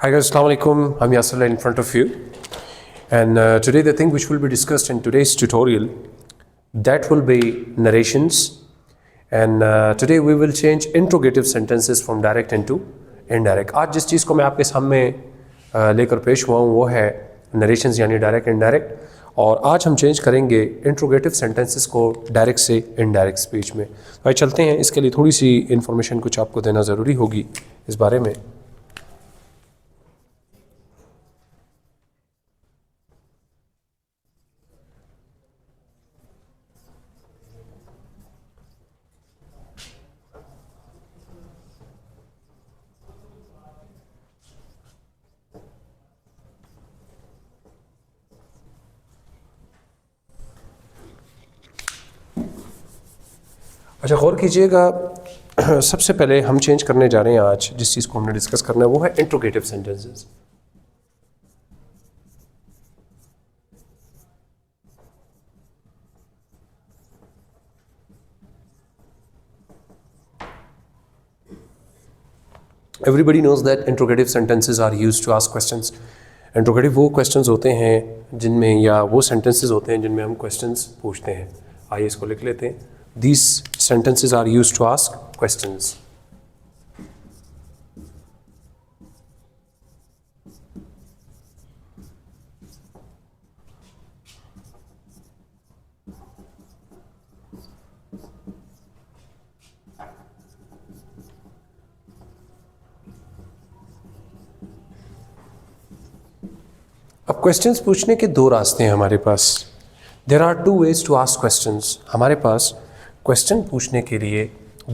Hi guys, Assalamu alaikum. I'm Yasser in front of you, and today the thing which will be discussed in today's tutorial, that will be narrations, and today we will change interrogative sentences from direct into indirect. आज जिस चीज़ को मैं आपके सामने लेकर पेश हुआ हूँ वो है narrations यानी डायरेक्ट इनडायरेक्ट, और आज हम चेंज करेंगे इंट्रोगेटिव सेंटेंसेस को डायरेक्ट से इनडायरेक्ट स्पीच में। तो आइए चलते हैं। इसके लिए थोड़ी सी इन्फॉर्मेशन कुछ आपको देना ज़रूरी होगी इस बारे में। अच्छा, गौर कीजिएगा, सबसे पहले हम चेंज करने जा रहे हैं आज जिस चीज़ को हमने डिस्कस करना है वो है interrogative sentences. Everybody knows that interrogative sentences are used to ask questions. Interrogative वो क्वेश्चंस होते हैं जिनमें, या वो सेंटेंसेस होते हैं जिनमें हम क्वेश्चंस पूछते हैं। आइए इसको लिख लेते हैं। These sentences are used to ask questions. अब क्वेश्चंस पूछने के दो रास्ते हैं हमारे पास। There are two ways to ask questions. हमारे पास क्वेश्चन पूछने के लिए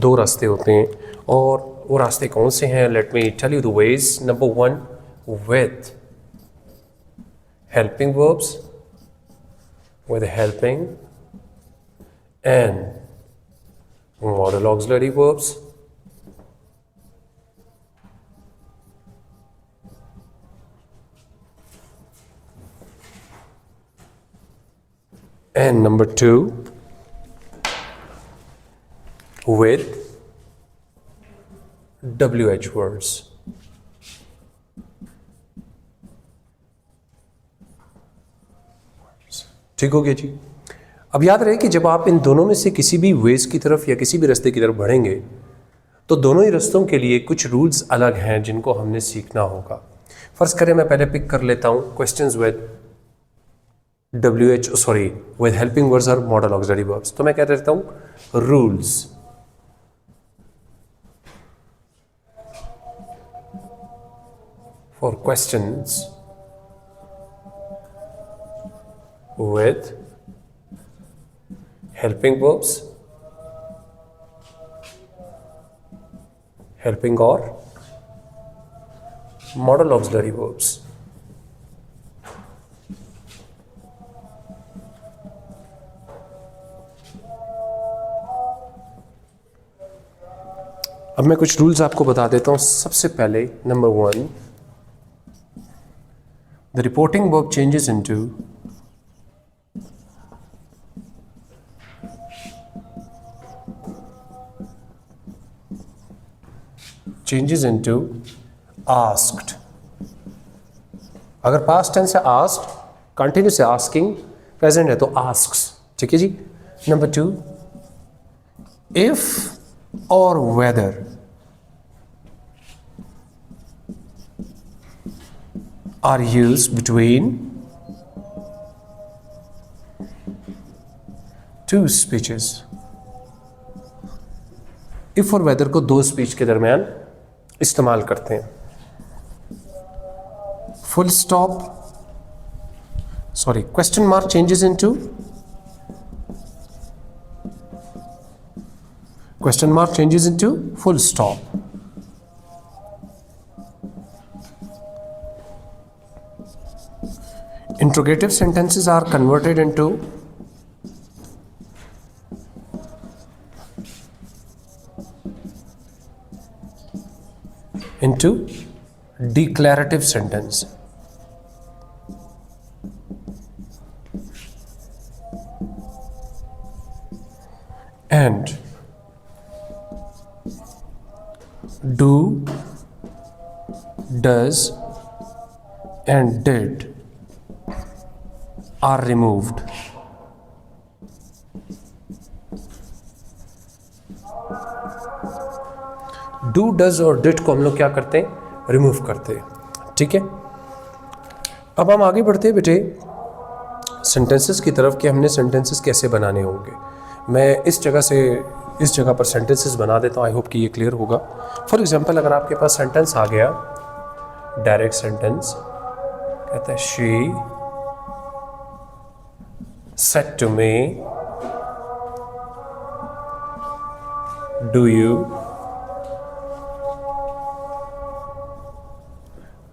दो रास्ते होते हैं, और वो रास्ते कौन से हैं? Let me tell you the ways. Number one, with helping verbs, with helping and modal auxiliary verbs, and number two, with WH words. ठीक हो गया जी। अब याद रहे कि जब आप इन दोनों में से किसी भी वेज की तरफ या किसी भी रास्ते की तरफ बढ़ेंगे तो दोनों ही रास्तों के लिए कुछ रूल्स अलग हैं जिनको हमने सीखना होगा। फर्ज करें मैं पहले पिक कर लेता हूं questions with with helping words or modal auxiliary verbs। तो मैं क्या कहता हूं, rules. For questions with helping verbs, helping or modal auxiliary verbs। अब मैं कुछ रूल्स आपको बता देता हूं। सबसे पहले number one, the reporting verb changes into asked। अगर पास्ट टेंस है asked, कंटिन्यूस है asking, प्रेजेंट है तो asks। ठीक है जी। Number two, if or whether are used between two speeches। if और whether को दो स्पीच के दरमियान इस्तेमाल करते हैं। Full stop, sorry, question mark changes into, question mark changes into full stop। Interrogative sentences are converted into declarative sentence। And do, does, and did are removed. Do, does और did को हम लोग क्या करते हैं, रिमूव करते हैं. ठीक है, अब हम आगे बढ़ते हैं बेटे सेंटेंसेस की तरफ कि हमने सेंटेंसेस कैसे बनाने होंगे. मैं इस जगह से इस जगह पर सेंटेंसेस बना देता हूँ. आई होप कि ये क्लियर होगा. फॉर एग्जांपल अगर आपके पास सेंटेंस आ गया, डायरेक्ट सेंटेंस, कहता है she said to me do you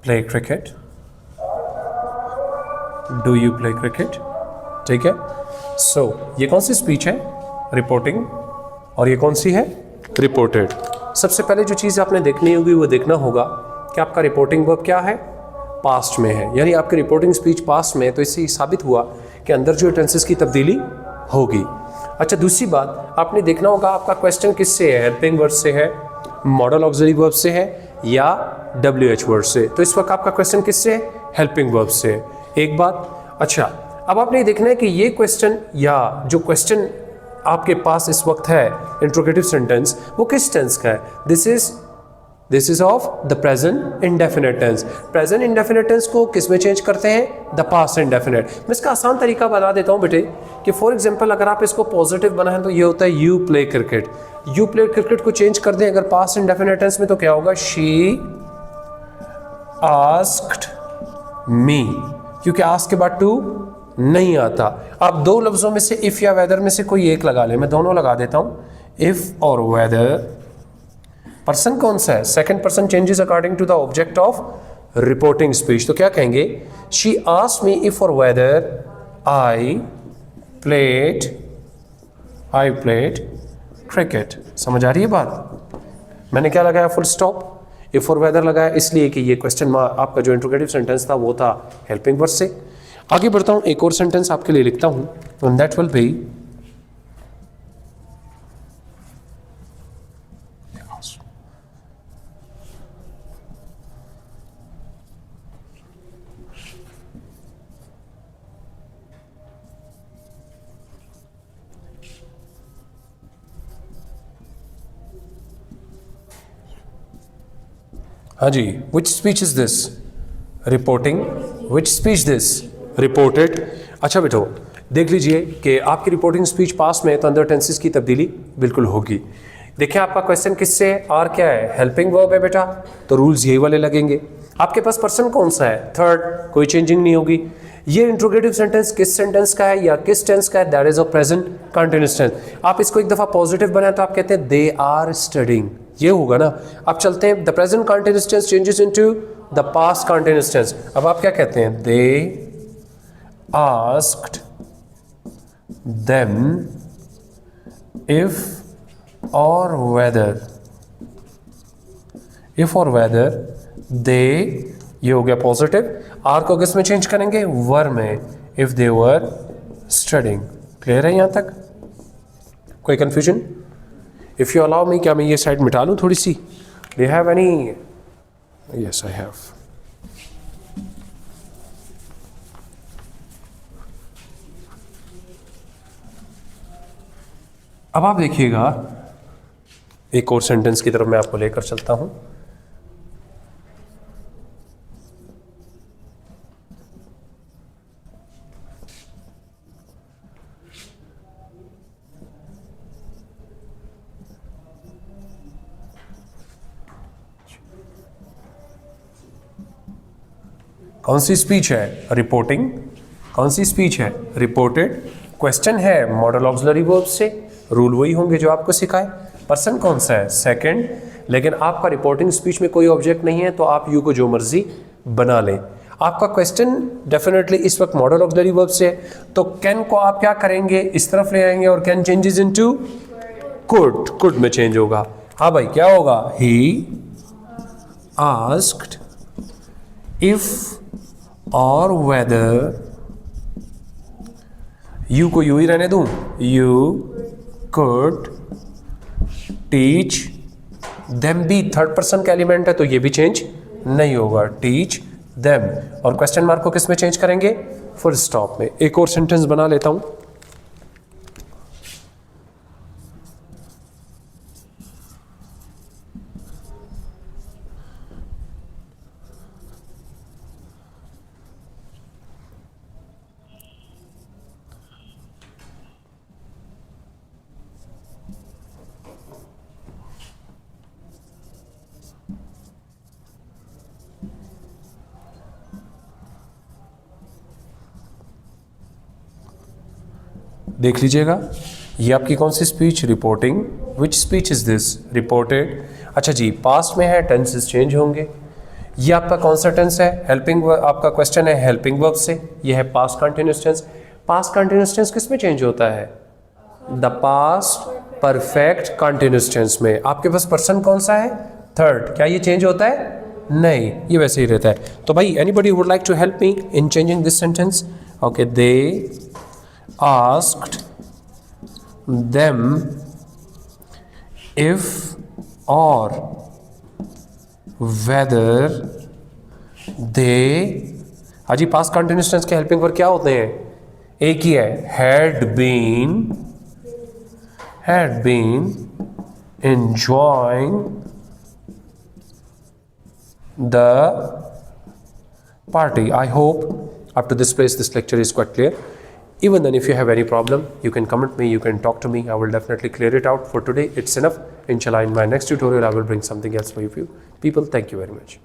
play cricket, do you play cricket. ठीक है, सो ये कौन सी स्पीच है, रिपोर्टिंग, और ये कौन सी है, रिपोर्टेड. सबसे पहले जो चीज़ आपने देखनी होगी वो देखना होगा कि आपका रिपोर्टिंग वर्ब क्या है, पास्ट में है, यानी आपकी रिपोर्टिंग स्पीच पास्ट में है. तो इससे साबित हुआ कि अंदर जो टेंसेस की तब्दीली होगी. अच्छा, दूसरी बात आपने देखना होगा आपका क्वेश्चन किससे है, हेल्पिंग वर्ब से है, मॉडल ऑक्सिलरी वर्ब से है, या WH वर्ड से. तो इस वक्त आपका क्वेश्चन किससे है, हेल्पिंग वर्ब से. एक बात. अच्छा, अब आपने देखना है कि ये क्वेश्चन या जो क्वेश्चन आपके पास इस वक्त है इंट्रोगेटिव सेंटेंस, वो किस टेंस का है. This is of the present indefinite tense. Present indefinite tense को किस में चेंज करते हैं, द पास्ट इंडेफिनिट. मैं इसका आसान तरीका बता देता हूँ बेटे कि फॉर एग्जांपल अगर आप इसको पॉजिटिव बनाएं तो ये होता है you play cricket. You play cricket को चेंज कर दें अगर पास्ट इंडेफिनिट टेंस में तो क्या होगा, शी आस्क्ड मी, क्योंकि आस्क के बाद टू नहीं आता. आप दो लफ्जों में से इफ या वेदर में से कोई एक लगा ले. मैं दोनों लगा देता हूं, इफ और वेदर. पर्सन कौन सा है, second person changes according to the object of reporting speech. तो क्या कहेंगे, she asked me if or whether I played cricket. समझ आ रही है बात. मैंने क्या लगाया, full stop, if or whether लगाया इसलिए कि ये क्वेश्चन आपका जो इंट्रोगेटिव सेंटेंस था वो था हेल्पिंग वर्ब से. आगे बढ़ता हूं, एक और सेंटेंस आपके लिए लिखता हूं, एंड दैट विल बी हाँ जी, which speech is this, reporting. Which speech this, reported. अच्छा बेटो देख लीजिए कि आपकी रिपोर्टिंग स्पीच पास में है तो अंदर टेंसेस की तब्दीली बिल्कुल होगी. देखिए आपका क्वेश्चन किससे है, आर क्या है, हेल्पिंग वर्ब है बेटा, तो रूल्स यही वाले लगेंगे. आपके पास पर्सन कौन सा है, थर्ड, कोई चेंजिंग नहीं होगी. ये इंट्रोगेटिव सेंटेंस किस सेंटेंस का है या किस टेंस का है, that is a present continuous tense. आप इसको एक दफा पॉजिटिव बनाए तो आप कहते हैं दे आर स्टडिंग, ये होगा ना. अब चलते हैं, the present continuous tense changes into the past continuous tense. अब आप क्या कहते हैं, दे asked them if or whether they, ये हो गया पॉजिटिव. आर को किस में चेंज करेंगे, वर में, if they were studying. Clear है यहां तक, कोई confusion. If you allow me, क्या मैं ये साइड मिटा लूं थोड़ी सी, do you have any, yes I have. अब आप देखिएगा एक और सेंटेंस की तरफ मैं आपको लेकर चलता हूं. कौन सी स्पीच है, रिपोर्टिंग. कौन सी स्पीच है, रिपोर्टेड. क्वेश्चन है मॉडल ऑक्सिलरी वर्ब से, रूल वही होंगे जो आपको सिखाए. पर्सन कौन सा है, सेकंड. लेकिन आपका रिपोर्टिंग स्पीच में कोई ऑब्जेक्ट नहीं है तो आप यू को जो मर्जी बना लें. आपका क्वेश्चन डेफिनेटली इस वक्त मॉडल ऑक्सिलरी वर्ब से है, तो कैन को आप क्या करेंगे, इस तरफ ले आएंगे और can changes into could. Could में चेंज होगा. हाँ भाई क्या होगा, he asked if or weather, you को यू ही रहने दूं, यू कुड टीच देम. भी थर्ड पर्सन का एलिमेंट है तो ये भी चेंज नहीं होगा, टीच देम, और क्वेश्चन मार्क को किस में चेंज करेंगे? फुल स्टॉप में। एक और सेंटेंस बना लेता हूं। देख लीजिएगा, ये आपकी कौन सी speech? Reporting. Which speech is this? Reported. अच्छा जी, पास्ट में है, टेंसेस चेंज होंगे। ये आपका कौन सा टेंस है? हेल्पिंग। आपका क्वेश्चन है हेल्पिंग वर्ब से, ये है past continuous tense. Past continuous tense किस में चेंज होता है? The past perfect continuous tense में। आपके पास पर्सन कौन सा है? थर्ड। क्या ये चेंज होता है? नहीं, ये वैसे ही रहता है। तो भाई, anybody would like to help me in changing this sentence? Okay, they asked them if or whether they। हाजी, पास्ट कंटिन्यूअस टेंस के हेल्पिंग वर्ब क्या होते हैं? एक ही है, had been enjoying the party. I hope up to this place this lecture is quite clear. Even then, if you have any problem, you can comment me, you can talk to me. I will definitely clear it out. For today, it's enough. Inshallah, in my next tutorial, I will bring something else for you people. Thank you very much.